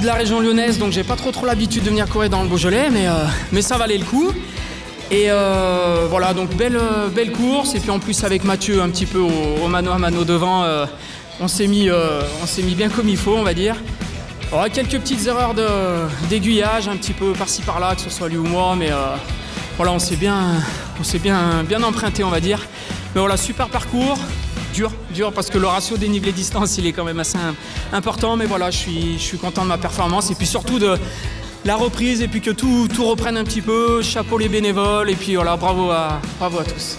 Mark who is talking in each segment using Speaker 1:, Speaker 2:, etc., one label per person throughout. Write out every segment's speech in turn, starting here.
Speaker 1: de la région lyonnaise, donc j'ai pas trop l'habitude de venir courir dans le Beaujolais, mais ça valait le coup. Et voilà, donc belle course. Et puis en plus avec Mathieu un petit peu au mano à mano devant, on s'est mis bien comme il faut, on va dire. Alors, quelques petites erreurs d'aiguillage, un petit peu par-ci par-là, que ce soit lui ou moi, mais voilà, on s'est bien emprunté, on va dire. Mais voilà, super parcours, dur parce que le ratio dénivelé-distance, il est quand même assez important. Mais voilà, je suis content de ma performance et puis surtout de la reprise et puis que tout reprenne un petit peu. Chapeau les bénévoles et puis voilà, bravo à tous.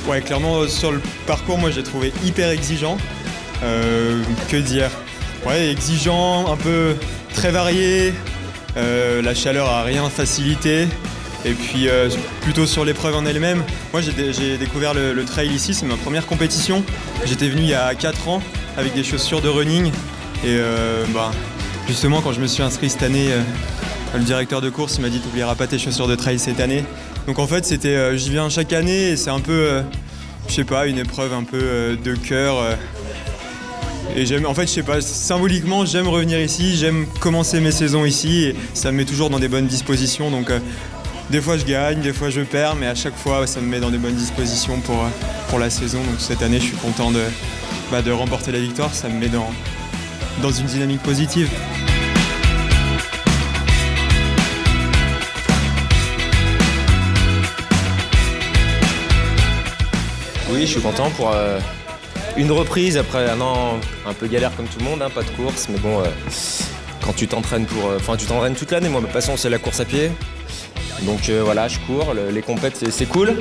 Speaker 2: Ouais, clairement sur le parcours, moi j'ai trouvé hyper exigeant. Que dire? Ouais, exigeant, un peu très varié. La chaleur a rien facilité. Et puis plutôt sur l'épreuve en elle-même. Moi j'ai découvert le trail ici, c'est ma première compétition. J'étais venu il y a 4 ans avec des chaussures de running. Et justement quand je me suis inscrit cette année, le directeur de course il m'a dit t'oublieras pas tes chaussures de trail cette année. Donc en fait c'était, j'y viens chaque année et c'est un peu, je sais pas, une épreuve un peu de cœur. Et j'aime, en fait, je sais pas, symboliquement, j'aime revenir ici, j'aime commencer mes saisons ici et ça me met toujours dans des bonnes dispositions. Donc des fois je gagne, des fois je perds, mais à chaque fois ça me met dans des bonnes dispositions pour la saison. Donc cette année je suis content de remporter la victoire, ça me met dans une dynamique positive.
Speaker 3: Oui, je suis content pour une reprise après un an un peu galère comme tout le monde, hein, pas de course, mais bon, quand tu t'entraînes tu t'entraînes toute l'année. Moi, ma passion, c'est la course à pied. Donc voilà, je cours, les compètes, c'est cool.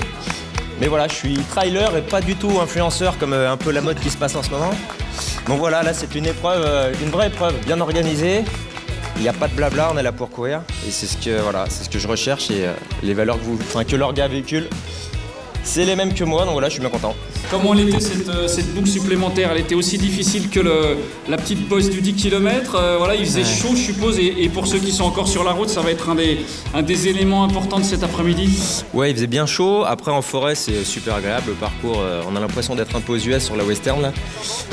Speaker 3: Mais voilà, je suis trailer et pas du tout influenceur comme un peu la mode qui se passe en ce moment. Donc voilà, là, c'est une épreuve, une vraie épreuve, bien organisée. Il n'y a pas de blabla, on est là pour courir. Et c'est ce que je recherche et les valeurs que l'orga véhicule. C'est les mêmes que moi, donc voilà, je suis bien content.
Speaker 4: Comment elle était cette boucle supplémentaire? Elle était aussi difficile que la petite bosse du 10 km. Voilà, il faisait chaud, je suppose, et pour ceux qui sont encore sur la route, ça va être un des éléments importants de cet après-midi.
Speaker 3: Ouais, il faisait bien chaud. Après, en forêt, c'est super agréable. Le parcours, on a l'impression d'être un peu aux US sur la Western, là.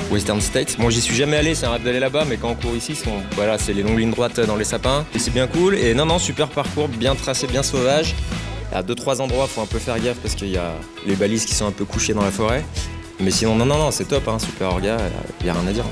Speaker 3: Western States. Bon, j'y suis jamais allé, c'est un rêve d'aller là-bas, mais quand on court ici, voilà, c'est les longues lignes droites dans les sapins. Et c'est bien cool. Et non, super parcours, bien tracé, bien sauvage. À 2-3 endroits, il faut un peu faire gaffe parce qu'il y a les balises qui sont un peu couchées dans la forêt. Mais sinon, non, c'est top, hein, super orga, il n'y a rien à dire.